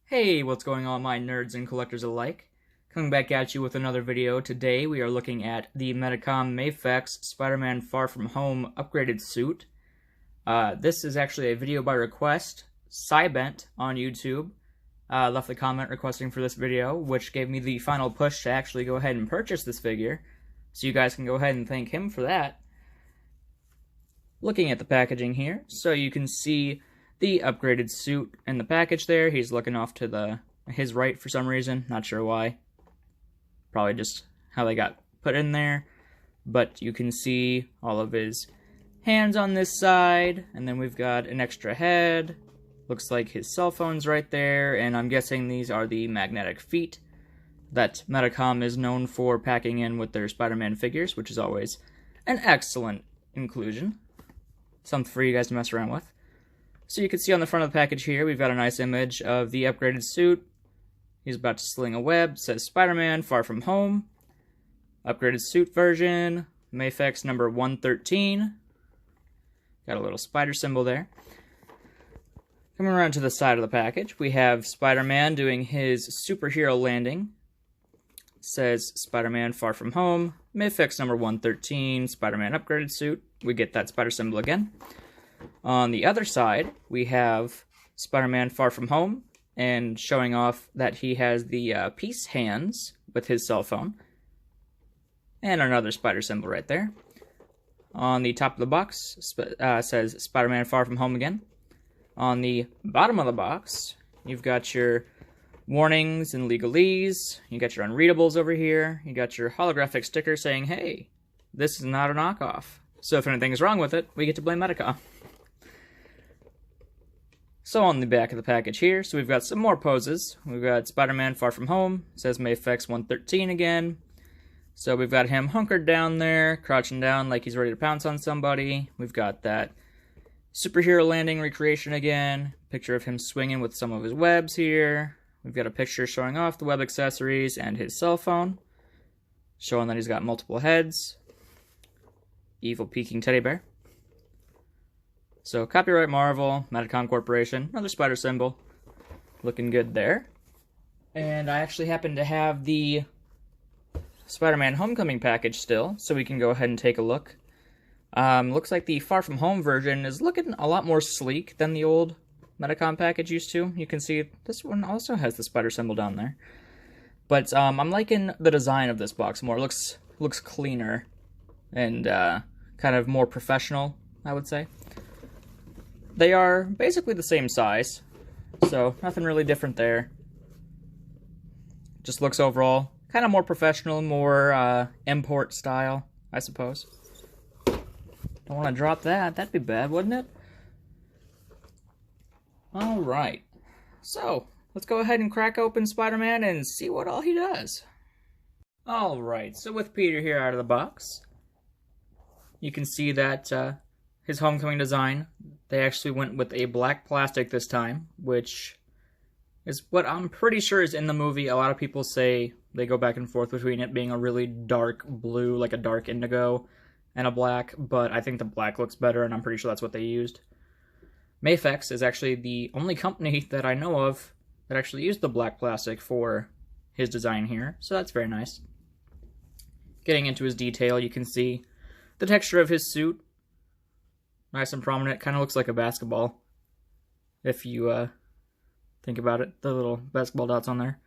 Hey, what's going on, my nerds and collectors alike? Coming back at you with another video. Today we are looking at the Medicom Mafex Spider-Man Far From Home upgraded suit. This is actually a video by request. Cybent on YouTube left a comment requesting for this video, which gave me the final push to actually go ahead and purchase this figure. So you guys can go ahead and thank him for that. Looking at the packaging here, so you can see the upgraded suit in the package there. He's looking off to his right for some reason, not sure why. Probably just how they got put in there. But you can see all of his hands on this side, and then we've got an extra head. Looks like his cell phone's right there, and I'm guessing these are the magnetic feet that Medicom is known for packing in with their Spider-Man figures, which is always an excellent inclusion. Something for you guys to mess around with. So you can see on the front of the package here, we've got a nice image of the upgraded suit. He's about to sling a web. It says Spider-Man Far From Home. Upgraded suit version. Mafex number 113. Got a little spider symbol there. Coming around to the side of the package, we have Spider-Man doing his superhero landing. It says Spider-Man Far From Home. Mafex number 113. Spider-Man upgraded suit. We get that spider symbol again. On the other side, we have Spider-Man Far From Home, and showing off that he has the peace hands with his cell phone. And another spider symbol right there. On the top of the box, says Spider-Man Far From Home again. On the bottom of the box, you've got your warnings and legalese. You got your unreadables over here. You got your holographic sticker saying, hey, this is not a knockoff. So if anything is wrong with it, we get to blame Medicom. So on the back of the package here, so we've got some more poses. We've got Spider-Man Far From Home, it says Mafex 113 again. So we've got him hunkered down there, crouching down like he's ready to pounce on somebody. We've got that superhero landing recreation again. Picture of him swinging with some of his webs here. We've got a picture showing off the web accessories and his cell phone, showing that he's got multiple heads. Evil peeking teddy bear. So, copyright Marvel, Medicom Corporation, another spider symbol. Looking good there. And I actually happen to have the Spider-Man Homecoming package still, so we can go ahead and take a look. Looks like the Far From Home version is looking a lot more sleek than the old Medicom package used to. You can see this one also has the spider symbol down there. But I'm liking the design of this box more. It looks cleaner and kind of more professional, I would say. They are basically the same size, so nothing really different there. Just looks overall kind of more professional, more import style, I suppose. Don't want to drop that. That'd be bad, wouldn't it? Alright, so let's go ahead and crack open Spider-Man and see what all he does. Alright, so with Peter here out of the box, you can see that his Homecoming design, they actually went with a black plastic this time, which is what I'm pretty sure is in the movie. A lot of people say they go back and forth between it being a really dark blue, like a dark indigo, and a black, but I think the black looks better, and I'm pretty sure that's what they used. Mafex is actually the only company that I know of that actually used the black plastic for his design here, so that's very nice. Getting into his detail, you can see the texture of his suit. Nice and prominent, kind of looks like a basketball, if you think about it, the little basketball dots on there.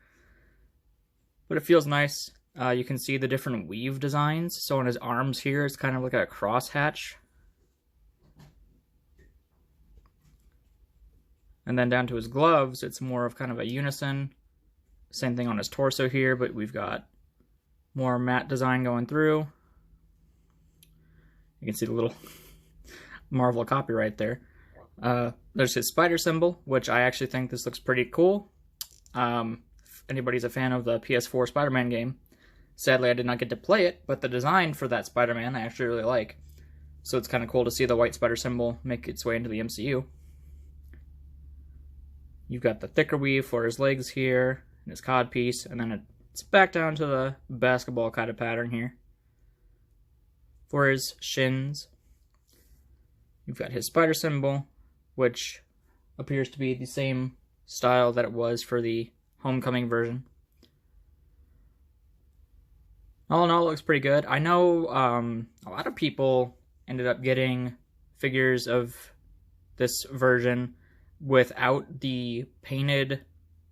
But it feels nice. You can see the different weave designs. So on his arms here, it's kind of like a crosshatch. And then down to his gloves, it's more of kind of a unison. Same thing on his torso here, but we've got more matte design going through. You can see the little Marvel copyright there. There's his spider symbol, which I actually think this looks pretty cool. If anybody's a fan of the PS4 Spider-Man game, sadly I did not get to play it, but the design for that Spider-Man I actually really like. So it's kind of cool to see the white spider symbol make its way into the MCU. You've got the thicker weave for his legs here, and his codpiece, and then it's back down to the basketball kind of pattern here for his shins. You've got his spider symbol, which appears to be the same style that it was for the Homecoming version. All in all, it looks pretty good. I know a lot of people ended up getting figures of this version without the painted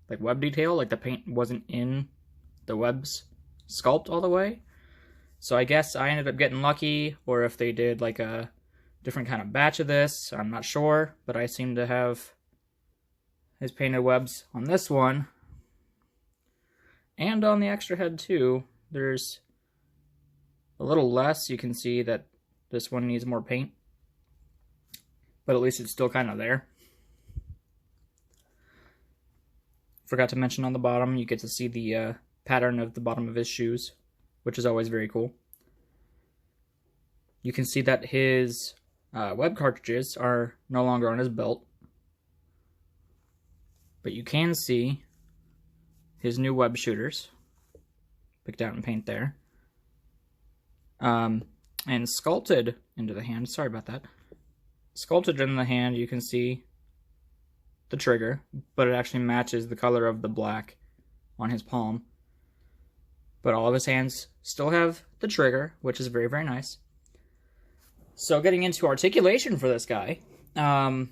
like web detail, like the paint wasn't in the web's sculpt all the way. So I guess I ended up getting lucky, or if they did like a different kind of batch of this, I'm not sure, but I seem to have his painted webs on this one. And on the extra head too, there's a little less. You can see that this one needs more paint, but at least it's still kind of there. Forgot to mention on the bottom, you get to see the pattern of the bottom of his shoes, which is always very cool. You can see that his web cartridges are no longer on his belt, but you can see his new web shooters picked out in paint there. And sculpted into the hand, sorry about that. Sculpted in the hand, you can see the trigger, but it actually matches the color of the black on his palm. But all of his hands still have the trigger, which is very, very nice. So getting into articulation for this guy, there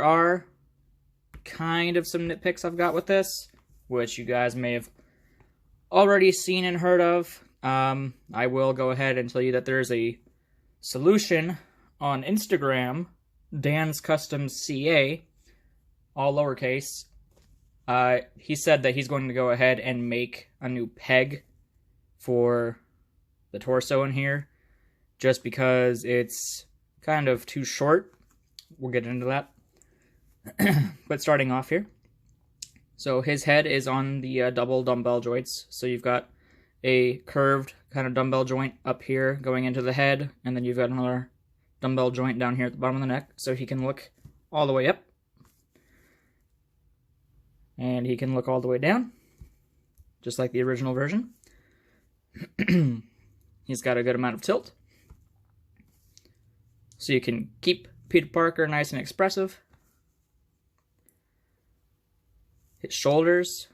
are kind of some nitpicks I've got with this, which you guys may have already seen and heard of. I will go ahead and tell you that there's a solution on Instagram, Dan's Custom CA, all lowercase. He said that he's going to go ahead and make a new peg for the torso in here, just because it's kind of too short. We'll get into that. But starting off here, so his head is on the double dumbbell joints, so you've got a curved kind of dumbbell joint up here going into the head, and then you've got another dumbbell joint down here at the bottom of the neck, so he can look all the way up. And he can look all the way down, just like the original version. He's got a good amount of tilt, so you can keep Peter Parker nice and expressive. His shoulders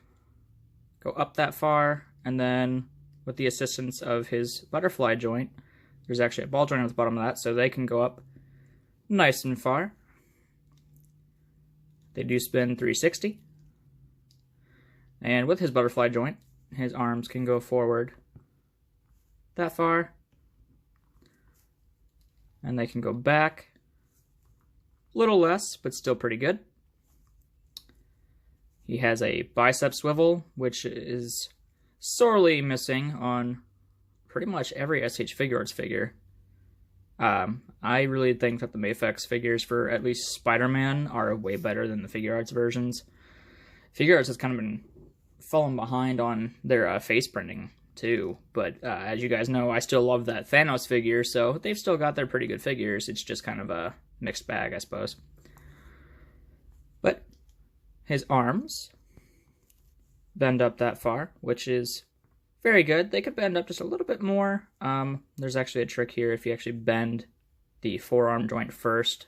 go up that far, and then with the assistance of his butterfly joint, there's actually a ball joint at the bottom of that, so they can go up nice and far. They do spin 360. And with his butterfly joint, his arms can go forward that far, and they can go back a little less, but still pretty good. He has a bicep swivel, which is sorely missing on pretty much every SH Figure Arts figure. I really think that the Mafex figures for at least Spider-Man are way better than the Figure Arts versions. Figure Arts has kind of been falling behind on their face printing too, but as you guys know, I still love that Thanos figure, so they've still got their pretty good figures. It's just kind of a mixed bag, I suppose. But his arms bend up that far, which is very good. They could bend up just a little bit more. There's actually a trick here. If you actually bend the forearm joint first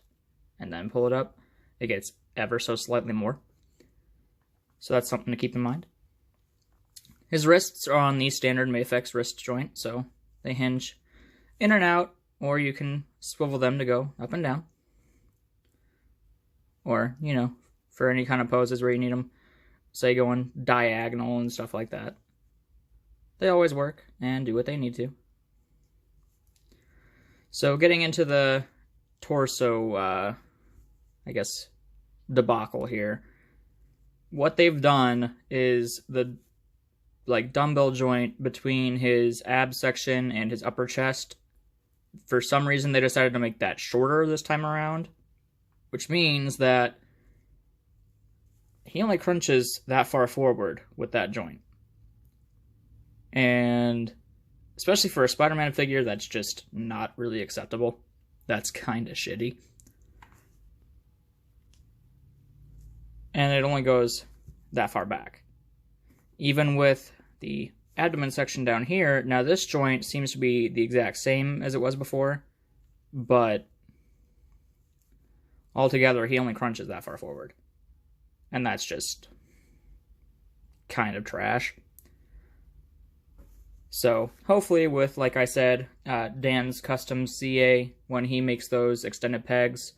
and then pull it up, it gets ever so slightly more. So that's something to keep in mind. His wrists are on the standard Mafex wrist joint, so they hinge in and out, or you can swivel them to go up and down. Or, you know, for any kind of poses where you need them, say, going diagonal and stuff like that. They always work and do what they need to. So getting into the torso, I guess, debacle here. What they've done is the dumbbell joint between his ab section and his upper chest. For some reason, they decided to make that shorter this time around, which means that he only crunches that far forward with that joint. And especially for a Spider-Man figure, that's just not really acceptable. That's kind of shitty. And it only goes that far back. Even with the abdomen section down here, now this joint seems to be the exact same as it was before, but altogether he only crunches that far forward. and that's just kind of trash. So hopefully with, like I said, Dan's custom CA, when he makes those extended pegs,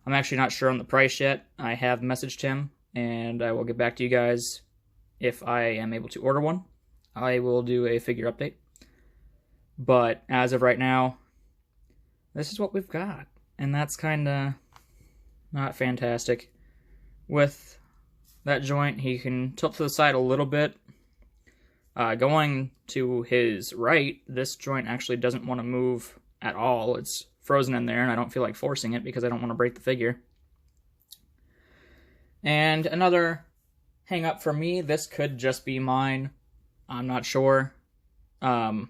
I'm actually not sure on the price yet. I have messaged him, and I will get back to you guys if I am able to order one. I will do a figure update. But as of right now, this is what we've got. And that's kind of not fantastic. With that joint, he can tilt to the side a little bit. Going to his right, this joint actually doesn't want to move at all. It's frozen in there, and I don't feel like forcing it because I don't want to break the figure. And another hang up for me, this could just be mine. I'm not sure. The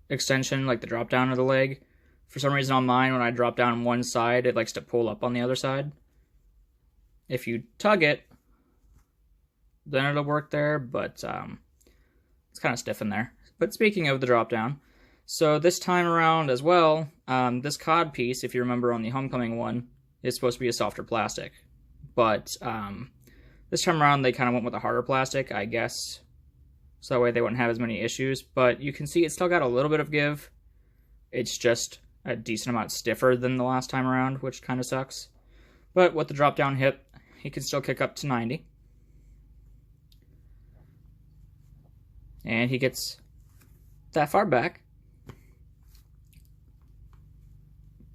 extension, like the drop down of the leg, for some reason on mine, when I drop down one side, it likes to pull up on the other side. If you tug it, then it'll work there, but it's kind of stiff in there. But speaking of the drop down, so this time around as well, this cod piece, if you remember on the Homecoming one, is supposed to be a softer plastic. But this time around, they kind of went with a harder plastic, I guess, so that way they wouldn't have as many issues. But you can see it's still got a little bit of give. It's just a decent amount stiffer than the last time around, which kind of sucks. But with the drop down hip, he can still kick up to 90. And he gets that far back.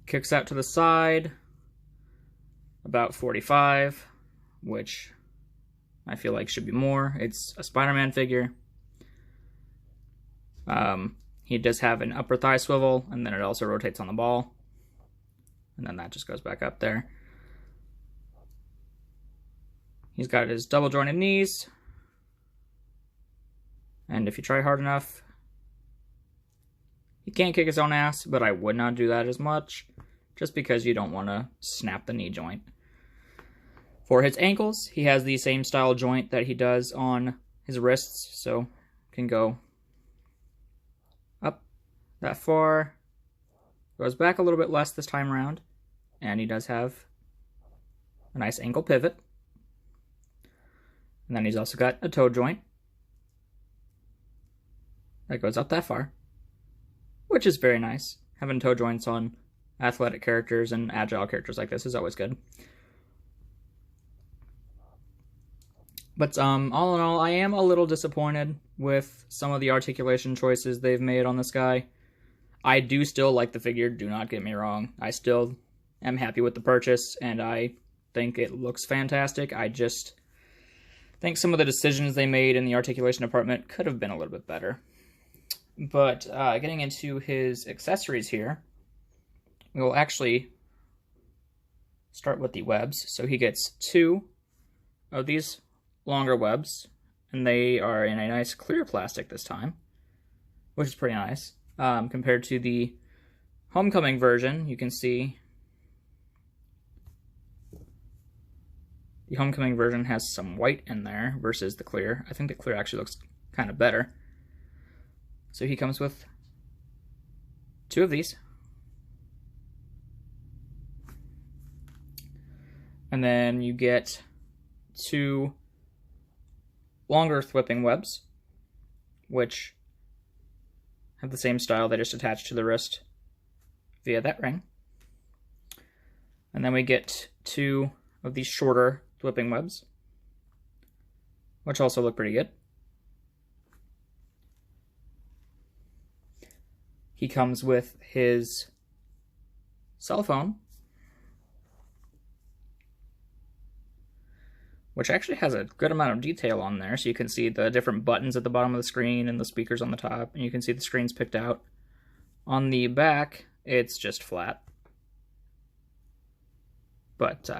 Kicks out to the side about 45, which I feel like should be more. It's a Spider-Man figure. He does have an upper thigh swivel, and then it also rotates on the ball. And then that just goes back up there. He's got his double jointed knees. And if you try hard enough, he can kick his own ass, but I would not do that as much, just because you don't want to snap the knee joint. For his ankles, he has the same style joint that he does on his wrists, so can go up that far, goes back a little bit less this time around, and he does have a nice ankle pivot. And then he's also got a toe joint that goes up that far, which is very nice. Having toe joints on athletic characters and agile characters like this is always good. But all in all, I am a little disappointed with some of the articulation choices they've made on this guy. I do still like the figure, do not get me wrong. I still am happy with the purchase, and I think it looks fantastic. I just think some of the decisions they made in the articulation department could have been a little bit better. But getting into his accessories here, we will actually start with the webs. So he gets 2 of these longer webs, and they are in a nice clear plastic this time, which is pretty nice. Compared to the Homecoming version, you can see the Homecoming version has some white in there versus the clear. I think the clear actually looks kind of better. So he comes with 2 of these. And then you get 2 longer thwipping webs, which have the same style. They just attach to the wrist via that ring. And then we get 2 of these shorter thwipping webs, which also look pretty good. He comes with his cell phone, which actually has a good amount of detail on there, so you can see the different buttons at the bottom of the screen and the speakers on the top, and you can see the screens picked out. On the back, it's just flat. But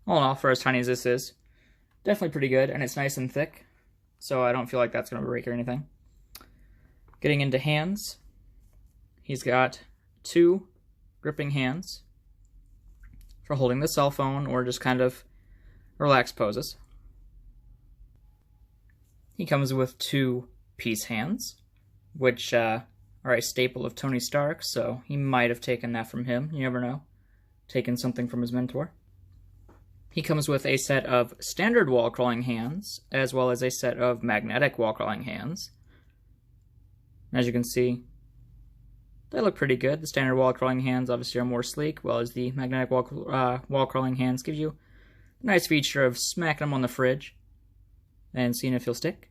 all in all, for as tiny as this is, definitely pretty good, and it's nice and thick, so I don't feel like that's going to break or anything. Getting into hands, he's got 2 gripping hands for holding the cell phone or just kind of relaxed poses. He comes with 2 peace hands, which are a staple of Tony Stark, so he might have taken that from him. You never know. Taken something from his mentor. He comes with a set of standard wall crawling hands, as well as a set of magnetic wall crawling hands. As you can see, they look pretty good. The standard wall crawling hands obviously are more sleek, while as the magnetic wall crawling hands give you a nice feature of smacking them on the fridge and seeing if he'll stick.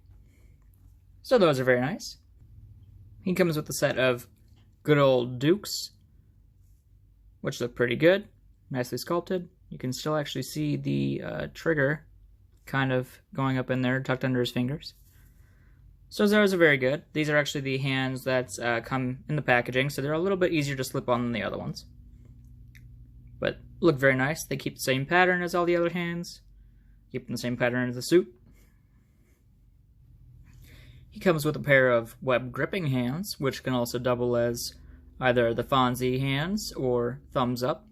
So those are very nice. He comes with a set of good old Dukes, which look pretty good, nicely sculpted. You can still actually see the trigger kind of going up in there, tucked under his fingers. So those are very good. These are actually the hands that come in the packaging, so they're a little bit easier to slip on than the other ones. But look very nice. They keep the same pattern as all the other hands, keeping the same pattern as the suit. He comes with a pair of web gripping hands, which can also double as either the Fonzie hands or thumbs up.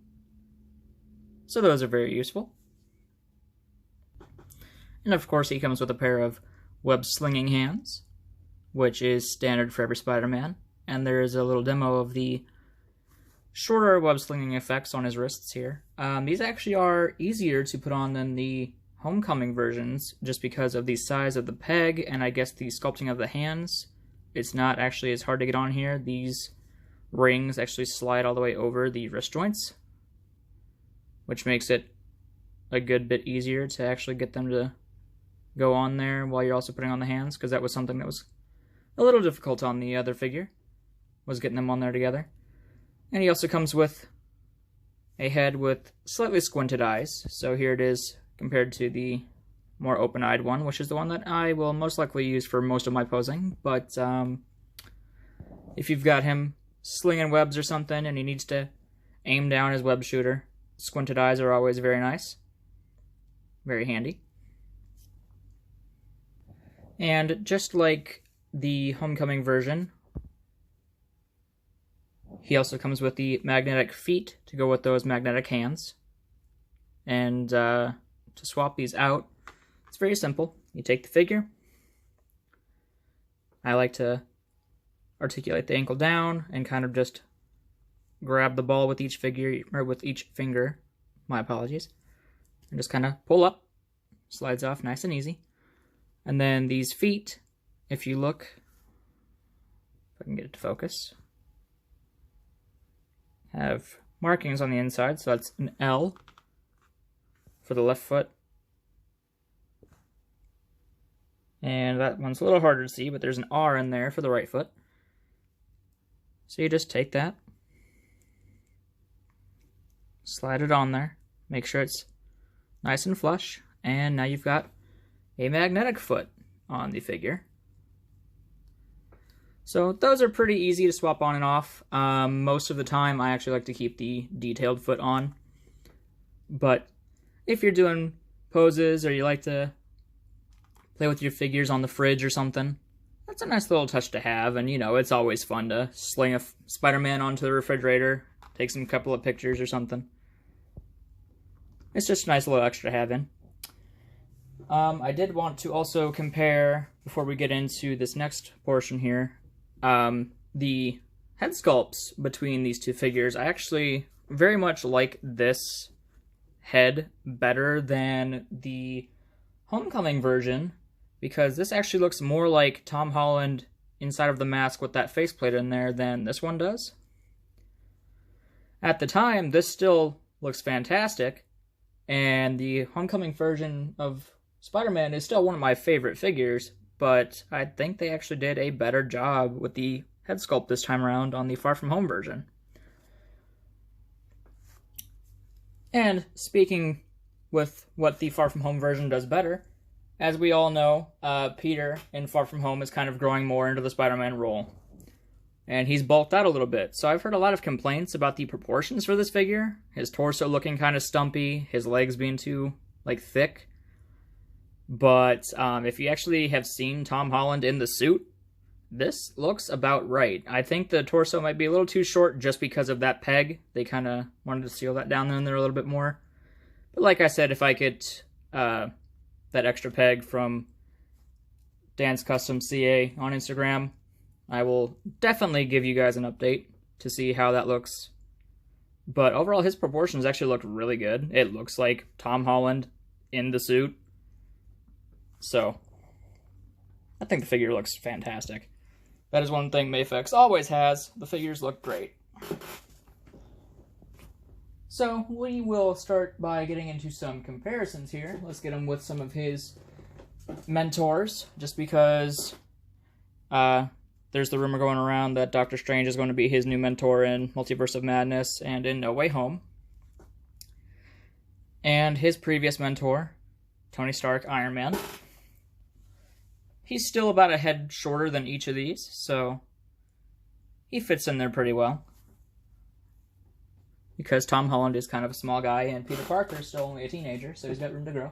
So those are very useful. And of course he comes with a pair of web slinging hands, which is standard for every Spider-Man. And there is a little demo of the shorter web slinging effects on his wrists here. These actually are easier to put on than the Homecoming versions, just because of the size of the peg and I guess the sculpting of the hands. It's not actually as hard to get on here. These rings actually slide all the way over the wrist joints, which makes it a good bit easier to actually get them to go on there while you're also putting on the hands, because that was something that was a little difficult on the other figure, was getting them on there together. And he also comes with a head with slightly squinted eyes, so here it is compared to the more open-eyed one, which is the one that I will most likely use for most of my posing. But if you've got him slinging webs or something and he needs to aim down his web shooter, squinted eyes are always very nice, very handy. And just like the Homecoming version, he also comes with the magnetic feet to go with those magnetic hands. And to swap these out, it's very simple. You take the figure. I like to articulate the ankle down and kind of just grab the ball with each figure, or with each finger, my apologies, and just kind of pull up, slides off nice and easy. And then these feet, if you look, if I can get it to focus, have markings on the inside, so that's an L for the left foot. And that one's a little harder to see, but there's an R in there for the right foot. So you just take that, slide it on there, make sure it's nice and flush, and now you've got a magnetic foot on the figure. So those are pretty easy to swap on and off. Most of the time I actually like to keep the detailed foot on, but if you're doing poses or you like to play with your figures on the fridge or something, that's a nice little touch to have. And you know, it's always fun to sling a Spider-Man onto the refrigerator, take some couple of pictures or something. It's just a nice little extra to have in. I did want to also compare, before we get into this next portion here, the head sculpts between these two figures. I actually very much like this head better than the Homecoming version, because this actually looks more like Tom Holland inside of the mask with that faceplate in there than this one does. At the time, this still looks fantastic, and the Homecoming version of Spider-Man is still one of my favorite figures, but I think they actually did a better job with the head sculpt this time around on the Far From Home version. And speaking with what the Far From Home version does better, as we all know, Peter in Far From Home is kind of growing more into the Spider-Man role. And he's bulked out a little bit. So I've heard a lot of complaints about the proportions for this figure. His torso looking kind of stumpy, his legs being too, thick. But if you actually have seen Tom Holland in the suit, this looks about right. I think the torso might be a little too short just because of that peg. They kind of wanted to seal that down in there a little bit more. But like I said, if I get that extra peg from Dan's Custom CA on Instagram, I will definitely give you guys an update to see how that looks. But overall, his proportions actually look really good. It looks like Tom Holland in the suit. So, I think the figure looks fantastic. That is one thing Mafex always has. The figures look great. So, we will start by getting into some comparisons here. Let's get him with some of his mentors, just because there's the rumor going around that Doctor Strange is going to be his new mentor in Multiverse of Madness and in No Way Home. And his previous mentor, Tony Stark, Iron Man. He's still about a head shorter than each of these, so he fits in there pretty well. Because Tom Holland is kind of a small guy, and Peter Parker is still only a teenager, so he's got room to grow.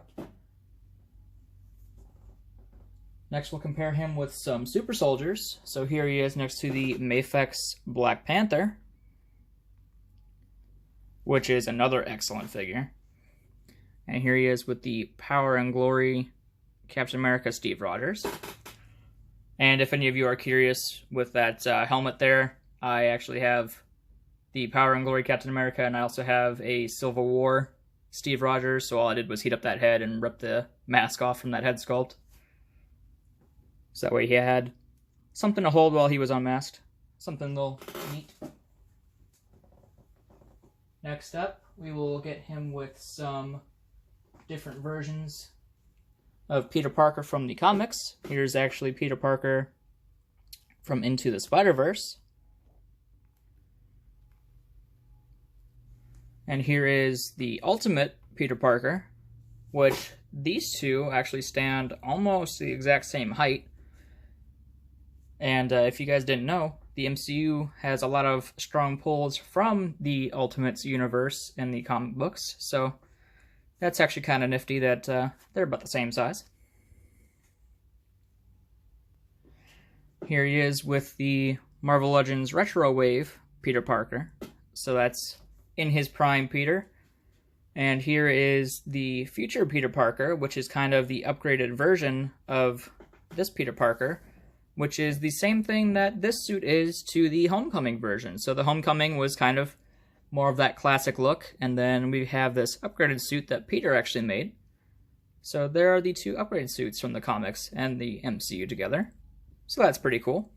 Next, we'll compare him with some super soldiers. So here he is next to the Mafex Black Panther, which is another excellent figure. And here he is with the Power and Glory Captain America Steve Rogers. And if any of you are curious with that helmet there, I actually have the Power and Glory Captain America, and I also have a Civil War Steve Rogers, so all I did was heat up that head and rip the mask off from that head sculpt. So that way he had something to hold while he was unmasked. Something a little neat. Next up, we will get him with some different versions of Peter Parker from the comics. Here's actually Peter Parker from Into the Spider-Verse. And here is the Ultimate Peter Parker, which these two actually stand almost the exact same height. And if you guys didn't know, the MCU has a lot of strong pulls from the Ultimates universe in the comic books, so that's actually kind of nifty that they're about the same size. Here he is with the Marvel Legends Retro Wave Peter Parker, so that's in his prime Peter. And here is the future Peter Parker, which is kind of the upgraded version of this Peter Parker, which is the same thing that this suit is to the Homecoming version. So the Homecoming was kind of more of that classic look, and then we have this upgraded suit that Peter actually made. So there are the two upgraded suits from the comics and the MCU together. So that's pretty cool.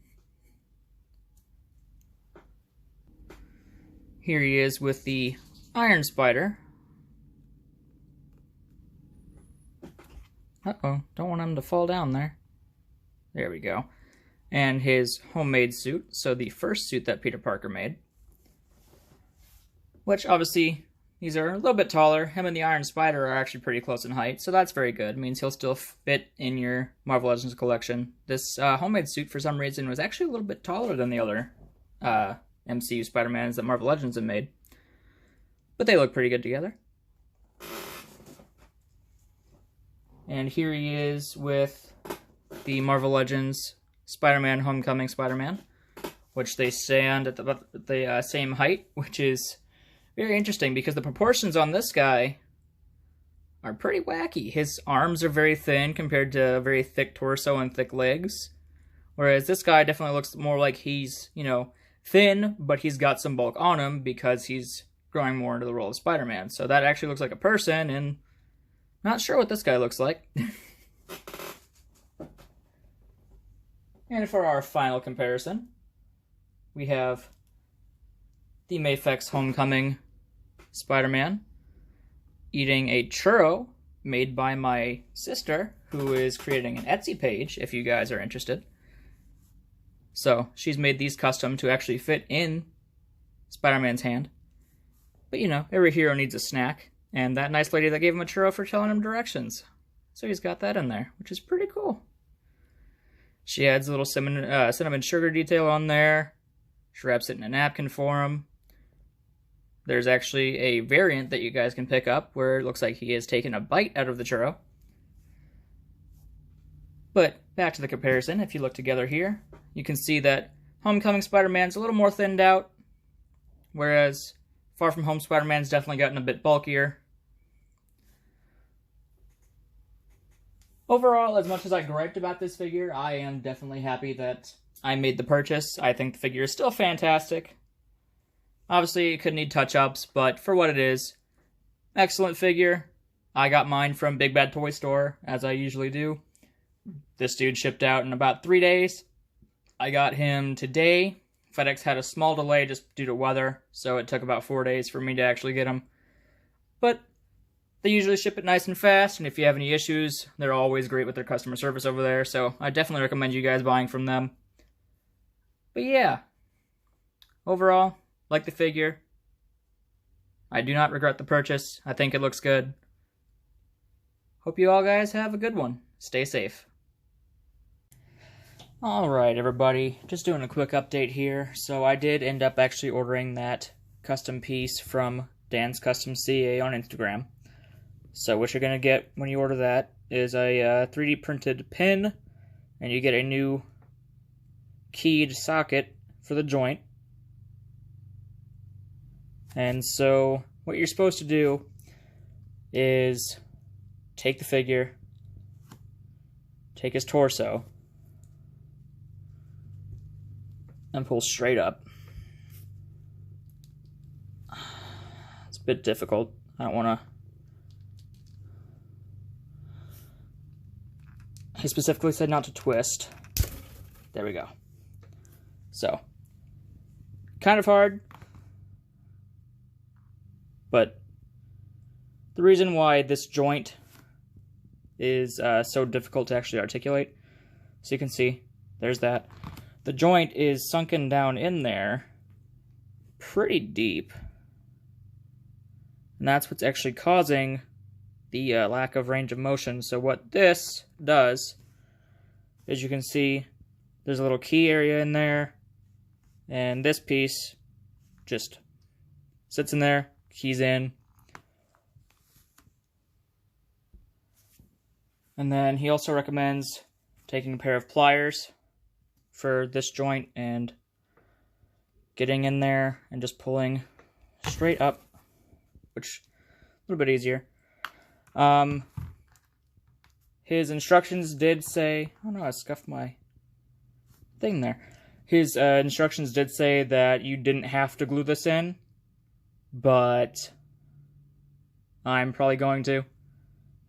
Here he is with the Iron Spider. Uh-oh, don't want him to fall down there. There we go. And his homemade suit, so the first suit that Peter Parker made. Which, obviously, these are a little bit taller. Him and the Iron Spider are actually pretty close in height, so that's very good. It means he'll still fit in your Marvel Legends collection. This homemade suit, for some reason, was actually a little bit taller than the other MCU Spider-Mans that Marvel Legends have made. But they look pretty good together. And here he is with the Marvel Legends Spider-Man Homecoming Spider-Man, which they stand at the same height, which is very interesting because the proportions on this guy are pretty wacky. His arms are very thin compared to a very thick torso and thick legs, whereas this guy definitely looks more like he's, you know, thin, but he's got some bulk on him because he's growing more into the role of Spider-Man. So that actually looks like a person, and not sure what this guy looks like. And for our final comparison, we have the Mafex Homecoming Spider-Man eating a churro made by my sister, who is creating an Etsy page, if you guys are interested. So, she's made these custom to actually fit in Spider-Man's hand. But, you know, every hero needs a snack, and that nice lady that gave him a churro for telling him directions. So he's got that in there, which is pretty cool. She adds a little cinnamon sugar detail on there. She wraps it in a napkin for him. There's actually a variant that you guys can pick up where it looks like he has taken a bite out of the churro. But back to the comparison, if you look together here, you can see that Homecoming Spider-Man's a little more thinned out, whereas Far From Home Spider-Man's definitely gotten a bit bulkier. Overall, as much as I griped about this figure, I am definitely happy that I made the purchase. I think the figure is still fantastic. Obviously, it could need touch-ups, but for what it is, excellent figure. I got mine from Big Bad Toy Store, as I usually do. This dude shipped out in about 3 days. I got him today. FedEx had a small delay just due to weather, so it took about 4 days for me to actually get him. But they usually ship it nice and fast, and if you have any issues, they're always great with their customer service over there, so I definitely recommend you guys buying from them. But yeah, overall, like the figure. I do not regret the purchase. I think it looks good. Hope you all guys have a good one. Stay safe. Alright everybody, just doing a quick update here. So I did end up actually ordering that custom piece from Dan's Custom CA on Instagram. So what you're going to get when you order that is a 3D printed pin, and you get a new keyed socket for the joint. And so what you're supposed to do is take the figure, take his torso, and pull straight up. It's a bit difficult. I don't want to... He specifically said not to twist. There we go. So, kind of hard, but the reason why this joint is so difficult to actually articulate, so you can see, there's that. The joint is sunken down in there pretty deep, and that's what's actually causing the lack of range of motion. So what this does is, you can see there's a little key area in there, and this piece just sits in there, keys in. And then he also recommends taking a pair of pliers for this joint and getting in there and just pulling straight up, which is a little bit easier. His instructions did say, oh no, I scuffed my thing there. His instructions did say that you didn't have to glue this in, but I'm probably going to.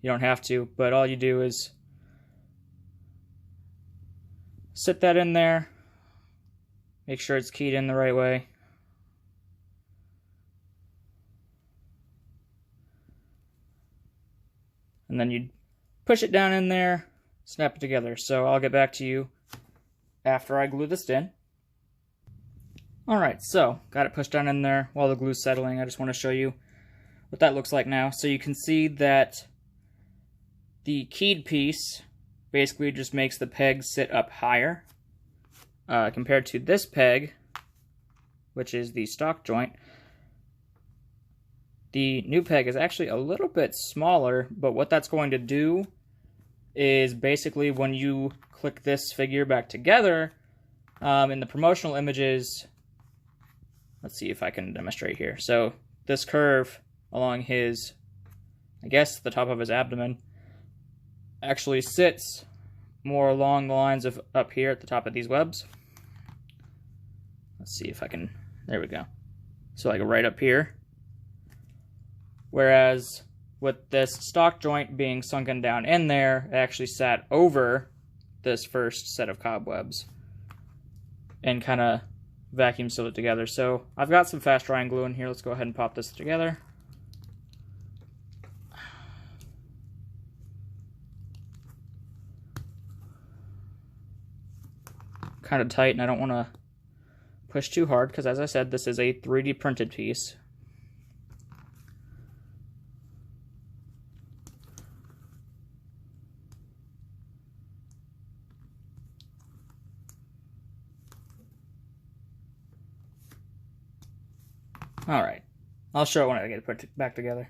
You don't have to, but all you do is sit that in there, make sure it's keyed in the right way. And then you push it down in there, snap it together. So I'll get back to you after I glue this in. Alright, so got it pushed down in there while the glue's settling. I just want to show you what that looks like now. So you can see that the keyed piece basically just makes the peg sit up higher compared to this peg, which is the stock joint. The new peg is actually a little bit smaller, but what that's going to do is basically when you click this figure back together, in the promotional images, let's see if I can demonstrate here. So this curve along his, I guess the top of his abdomen, actually sits more along the lines of up here at the top of these webs. Let's see if I can, there we go. So like right up here. Whereas with this stock joint being sunken down in there, it actually sat over this first set of cobwebs and kind of vacuum sealed it together. So I've got some fast drying glue in here. Let's go ahead and pop this together. Kind of tight, and I don't want to push too hard because, as I said, this is a 3D printed piece. Alright, I'll show it when I get it put back together.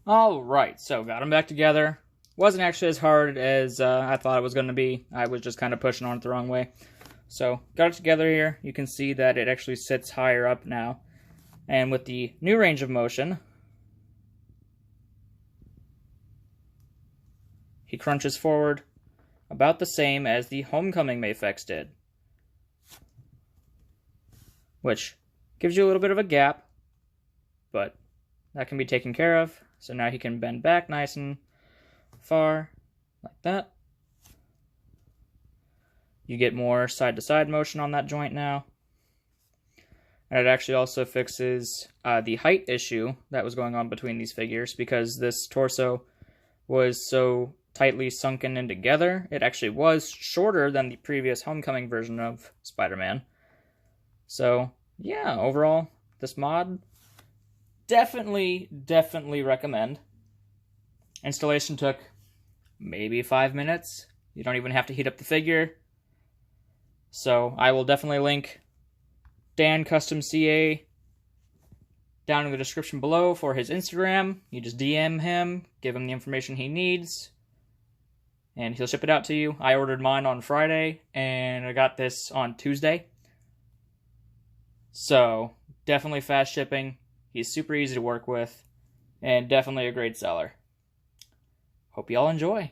Alright, so got them back together. Wasn't actually as hard as I thought it was going to be. I was just kind of pushing on it the wrong way. So, got it together here. You can see that it actually sits higher up now. And with the new range of motion, he crunches forward about the same as the Homecoming Mafex did. Which gives you a little bit of a gap, but that can be taken care of. So now he can bend back nice and far, like that. You get more side-to-side motion on that joint now. And it actually also fixes the height issue that was going on between these figures, because this torso was so tightly sunken in together. It actually was shorter than the previous Homecoming version of Spider-Man. So, yeah, overall, this mod, definitely recommend. Installation took maybe 5 minutes. You don't even have to heat up the figure. So I will definitely link Dan Custom CA down in the description below for his Instagram. You just DM him, give him the information he needs, and he'll ship it out to you. I ordered mine on Friday, and I got this on Tuesday. So definitely fast shipping. He's super easy to work with, and definitely a great seller. Hope y'all enjoy.